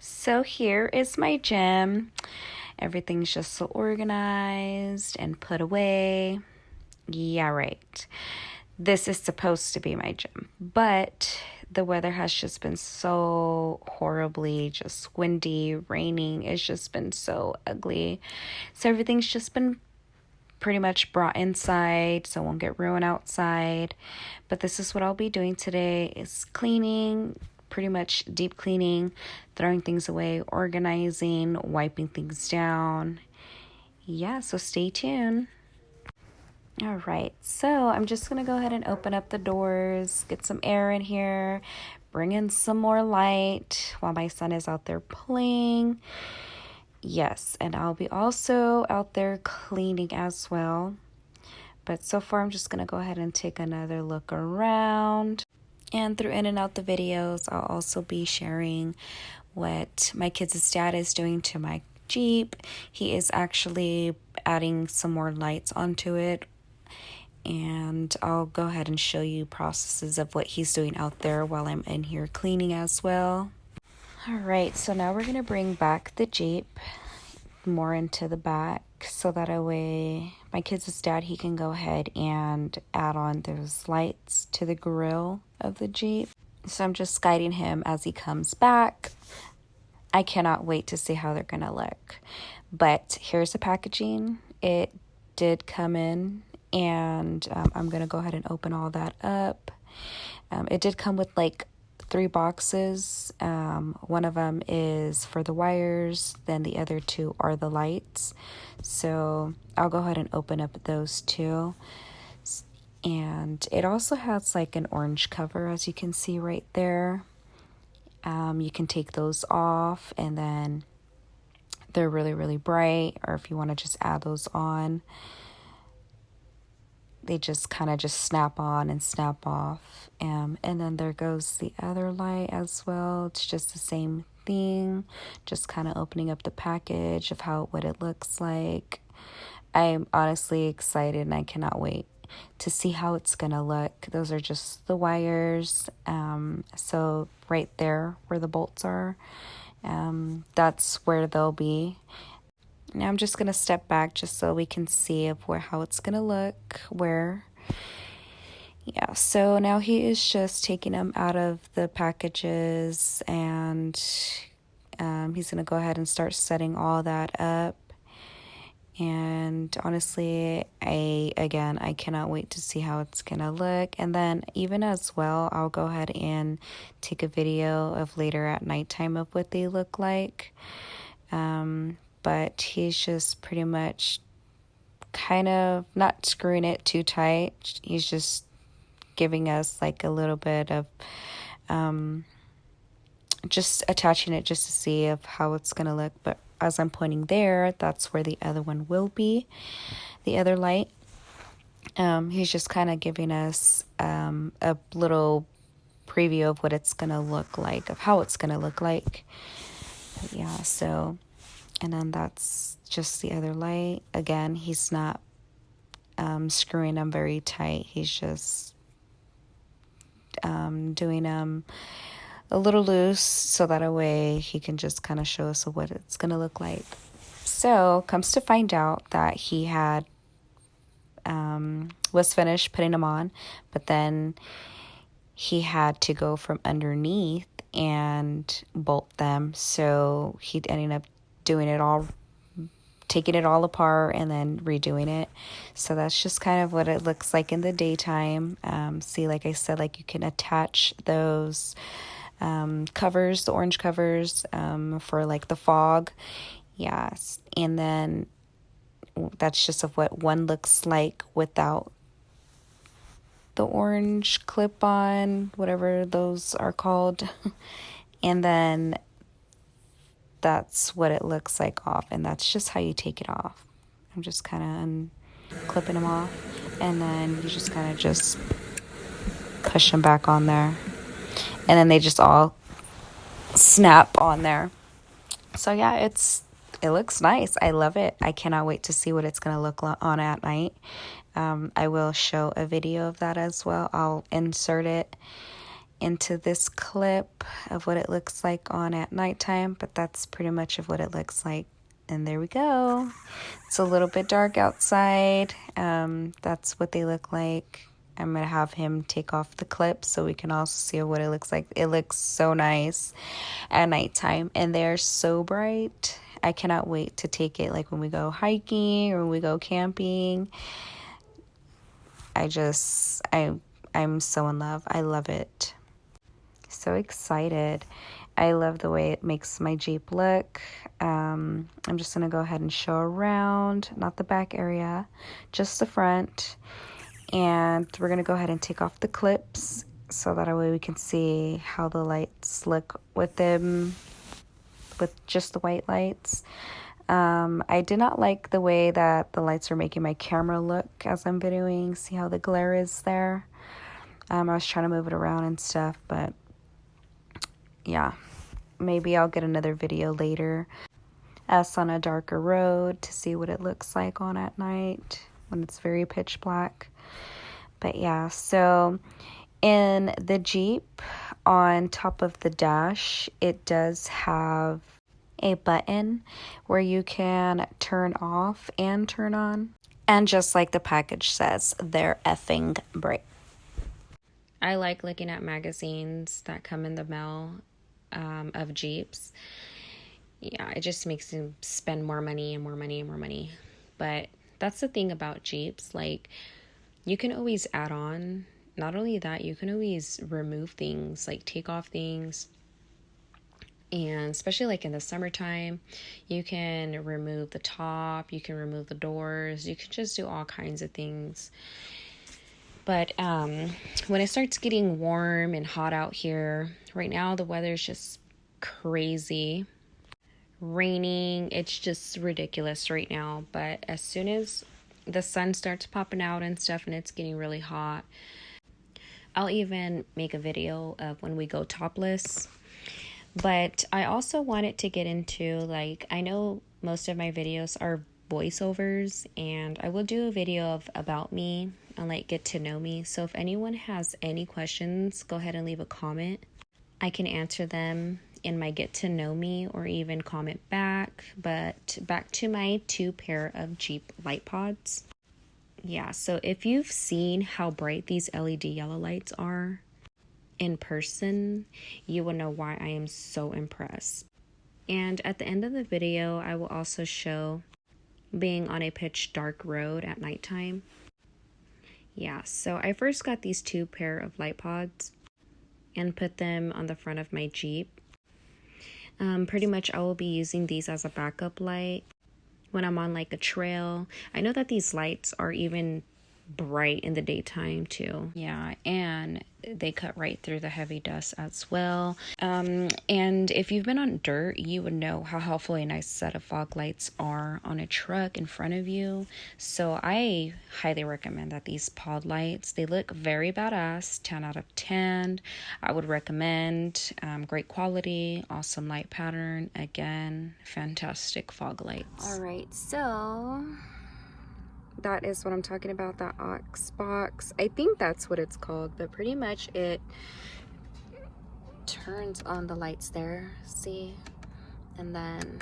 So here is my gym. Everything's just so organized and put away. Yeah, right. This is supposed to be my gym, but the weather has just been so horribly just windy, raining. It's just been so ugly. So everything's just been pretty much brought inside so it won't get ruined outside. But this is what I'll be doing today is cleaning, pretty much deep cleaning, throwing things away, organizing, wiping things down. Yeah, so stay tuned. All right, so I'm just going to go ahead and open up the doors, get some air in here, bring in some more light while my son is out there playing. Yes, and I'll be also out there cleaning as well. But so far, I'm just going to go ahead and take another look around. And through in and out the videos, I'll also be sharing what my kids' dad is doing to my Jeep. He is actually adding some more lights onto it. And I'll go ahead and show you processes of what he's doing out there while I'm in here cleaning as well. All right, so now we're going to bring back the Jeep more into the back so that way my kid's dad, he can go ahead and add on those lights to the grill of the Jeep. So I'm just guiding him as he comes back. I cannot wait to see how they're gonna look. But here's the packaging. It did come in, and I'm gonna go ahead and open all that up. It did come with like 3 boxes. One of them is for the wires, then the other 2 are the lights. So I'll go ahead and open up those 2. And it also has like an orange cover, as you can see right there. You can take those off, and then they're really, really bright, or if you want to just add those on, they just kind of just snap on and snap off. And then there goes the other light as well. It's just the same thing, just kind of opening up the package of what it looks like. I'm honestly excited, and I cannot wait to see how it's gonna look. Those are just the wires. So right there where the bolts are, that's where they'll be. Now I'm just going to step back just so we can see how it's going to look. Yeah, so now he is just taking them out of the packages, and he's going to go ahead and start setting all that up. And honestly, I cannot wait to see how it's going to look. And then even as well, I'll go ahead and take a video of later at nighttime of what they look like. But he's just pretty much kind of not screwing it too tight. He's just giving us like a little bit of just attaching it just to see of how it's going to look. But as I'm pointing there, that's where the other one will be, the other light. He's just kind of giving us a little preview of what it's going to look like, of how it's going to look like. But yeah, so... And then that's just the other light. Again, he's not screwing them very tight. He's just doing them a little loose so that a way he can just kind of show us what it's going to look like. So comes to find out that he had was finished putting them on, but then he had to go from underneath and bolt them. So he ended up doing it all, taking it all apart and then redoing it. So that's just kind of what it looks like in the daytime. See, like I said, like you can attach those covers, the orange covers, for like the fog. Yes. And then that's just of what one looks like without the orange clip on, whatever those are called. And then that's what it looks like off, and that's just how you take it off. I'm just kind of clipping them off, and then you just kind of just push them back on there, and then they just all snap on there. So yeah, it looks nice. I love it. I cannot wait to see what it's going to look on at night. I will show a video of that as well. I'll insert it into this clip of what it looks like on at nighttime, but that's pretty much of what it looks like. And there we go. It's a little bit dark outside. That's what they look like. I'm gonna have him take off the clip so we can also see what it looks like. It looks so nice at nighttime, and they're so bright. I cannot wait to take it, like when we go hiking or when we go camping. I'm so in love. I love it. So excited. I love the way it makes my Jeep look. I'm just gonna go ahead and show around, not the back area, just the front. And we're gonna go ahead and take off the clips so that way we can see how the lights look with them, with just the white lights. I did not like the way that the lights are making my camera look as I'm videoing. See how the glare is there? I was trying to move it around and stuff, but yeah, maybe I'll get another video later. Us on a darker road to see what it looks like on at night when it's very pitch black. But yeah, so in the Jeep, on top of the dash, it does have a button where you can turn off and turn on. And just like the package says, they're effing bright. I like looking at magazines that come in the mail of Jeeps. Yeah, it just makes them spend more money and more money and more money. But that's the thing about Jeeps. Like, you can always add on. Not only that, you can always remove things, like take off things. And especially like in the summertime, you can remove the top, you can remove the doors, you can just do all kinds of things. But when it starts getting warm and hot out here, right now the weather is just crazy. Raining, it's just ridiculous right now. But as soon as the sun starts popping out and stuff and it's getting really hot, I'll even make a video of when we go topless. But I also wanted to get into, like, I know most of my videos are voiceovers, and I will do a video of about me and like get to know me. So if anyone has any questions, go ahead and leave a comment. I can answer them in my get to know me or even comment back. But back to my 2 pair of Jeep light pods. Yeah, so if you've seen how bright these LED yellow lights are in person, you will know why I am so impressed. And at the end of the video, I will also show being on a pitch dark road at nighttime. Yeah, so I first got these 2 pair of light pods and put them on the front of my Jeep. Pretty much I will be using these as a backup light when I'm on like a trail. I know that these lights are even bright in the daytime too. Yeah, and they cut right through the heavy dust as well. And if you've been on dirt, you would know how helpful a nice set of fog lights are on a truck in front of you. So I highly recommend that these pod lights, they look very badass. 10 out of 10. I would recommend. Great quality, awesome light pattern. Again, fantastic fog lights. All right, so that is what I'm talking about, that aux box. I think that's what it's called, but pretty much it turns on the lights there, see? And then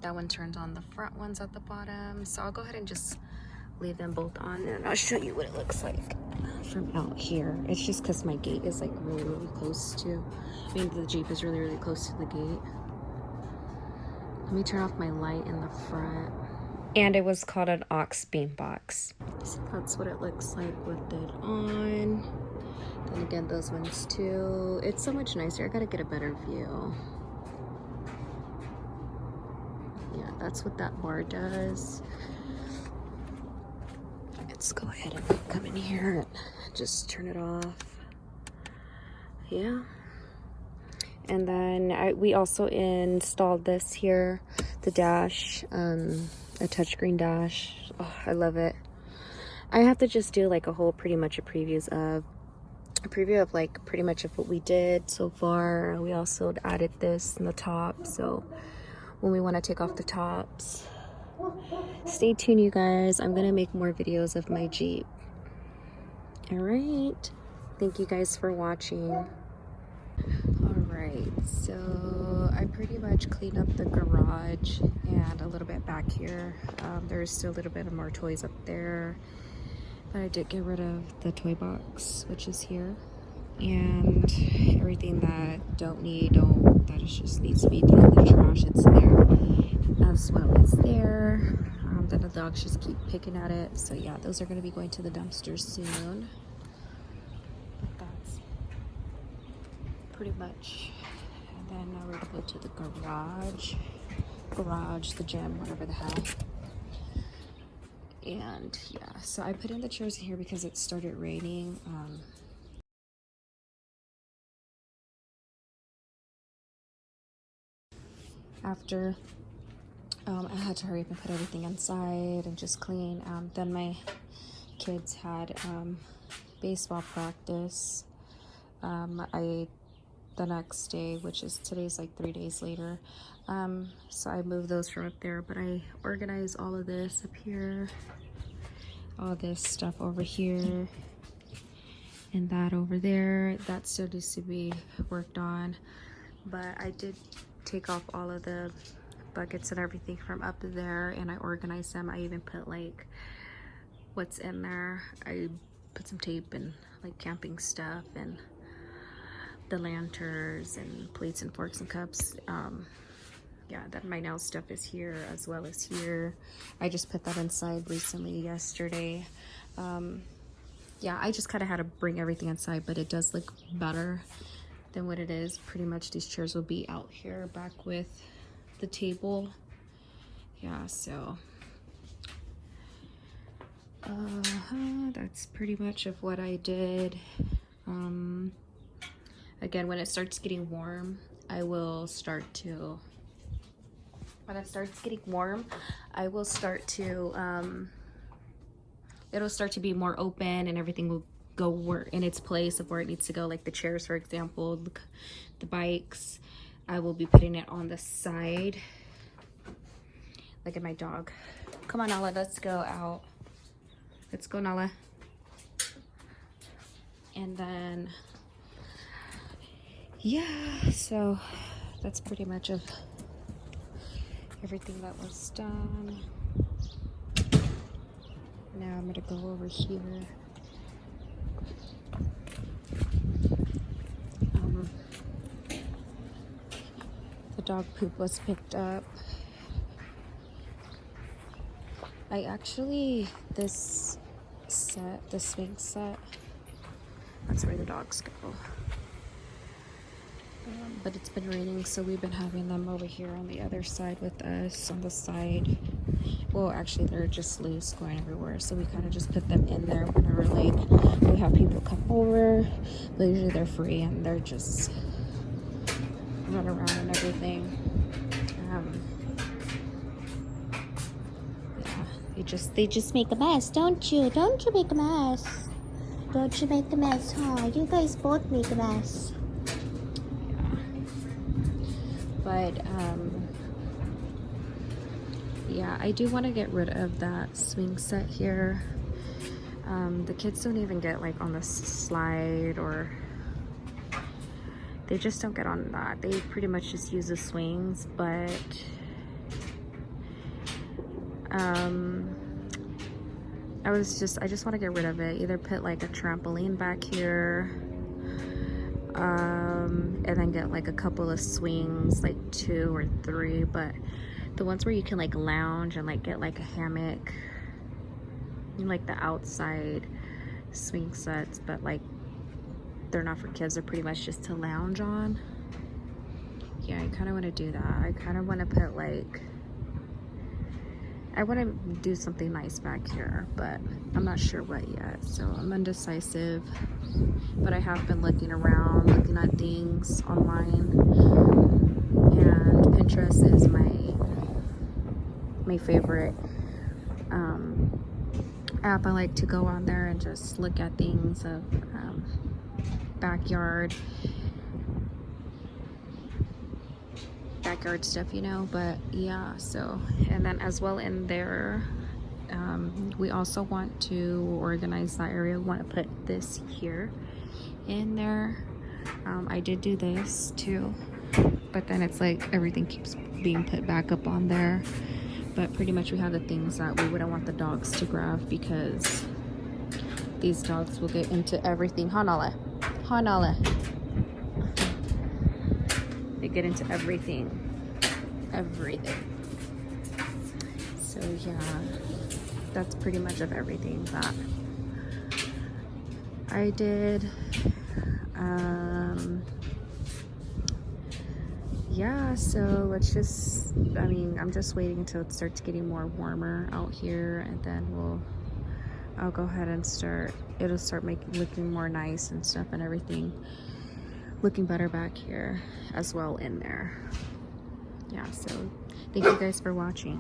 that one turns on the front ones at the bottom. So I'll go ahead and just leave them both on and I'll show you what it looks like from out here. It's just because my gate is like really close to, the Jeep is really close to the gate. Let me turn off my light in the front. And it was called an aux beam box. So that's what it looks like with it on. Then again, those ones too. It's so much nicer. I gotta get a better view. Yeah, that's what that bar does. Let's go ahead and come in here and just turn it off. Yeah. And then we also installed this here, the dash, a touchscreen dash. Oh, I love it. I have to just do like a whole preview of like pretty much of what we did so far. We also added this in the top, so when we want to take off the tops, stay tuned, you guys. I'm gonna make more videos of my Jeep. All right, thank you guys for watching. Alright, so I pretty much cleaned up the garage and a little bit back here. There's still a little bit of more toys up there, but I did get rid of the toy box, which is here, and everything that that it just needs to be thrown in the trash, it's there, as well as there. Then the dogs just keep picking at it, so yeah, those are going to be going to the dumpster soon. But that's pretty much. And then now we're gonna go to the garage, the gym, whatever the hell. And yeah, so I put in the chairs in here because it started raining. After I had to hurry up and put everything inside and just clean. Then my kids had baseball practice. The next day, which is today's like 3 days later. So I moved those from up there, but I organized all of this up here, all this stuff over here, and that over there. That still needs to be worked on, but I did take off all of the buckets and everything from up there, and I organized them. I even put like what's in there. I put some tape and like camping stuff and the lanterns and plates and forks and cups. Yeah, that my nail stuff is here as well as here. I just put that inside recently yesterday. Yeah, I just kind of had to bring everything inside, but it does look better than what it is. Pretty much these chairs will be out here back with the table. Yeah, so that's pretty much of what I did. Again, when it starts getting warm, it'll start to be more open, and everything will go in its place of where it needs to go. Like the chairs, for example, the bikes, I will be putting it on the side. Look at my dog. Come on, Nala, let's go out. Let's go, Nala. And then yeah, so that's pretty much of everything that was done. Now I'm gonna go over here. The dog poop was picked up. This set, the swing set, that's where the dogs go. But it's been raining, so we've been having them over here on the other side with us on the side. Well, actually, they're just loose going everywhere, so we kind of just put them in there whenever like we have people come over. But usually they're free and they're just run around and everything. Yeah, they just make a mess, don't you? Don't you make a mess? Don't you make a mess, huh? You guys both make a mess. But yeah, I do want to get rid of that swing set here. The kids don't even get like on the slide, or they just don't get on that. They pretty much just use the swings. But I just want to get rid of it. Either put like a trampoline back here, and then get like a couple of swings, like 2 or 3, but the ones where you can like lounge and like get like a hammock, like the outside swing sets, but like they're not for kids, they're pretty much just to lounge on. Yeah, I kind of want to do that. I kind of want to put like, I want to do something nice back here, but I'm not sure what yet, so I'm indecisive. But I have been looking around, looking at things online, and Pinterest is my favorite app. I like to go on there and just look at things of backyard stuff, you know. But yeah, so, and then as well in there, we also want to organize that area. We want to put this here in there, I did do this too, but then it's like everything keeps being put back up on there. But pretty much we have the things that we wouldn't want the dogs to grab, because these dogs will get into everything. Hanale. They get into everything. So yeah, that's pretty much of everything that I did. Yeah, so let's just, I'm just waiting until it starts getting more warmer out here, and then I'll go ahead and it'll start looking more nice and stuff, and everything looking better back here as well in there. Yeah, so thank you guys for watching.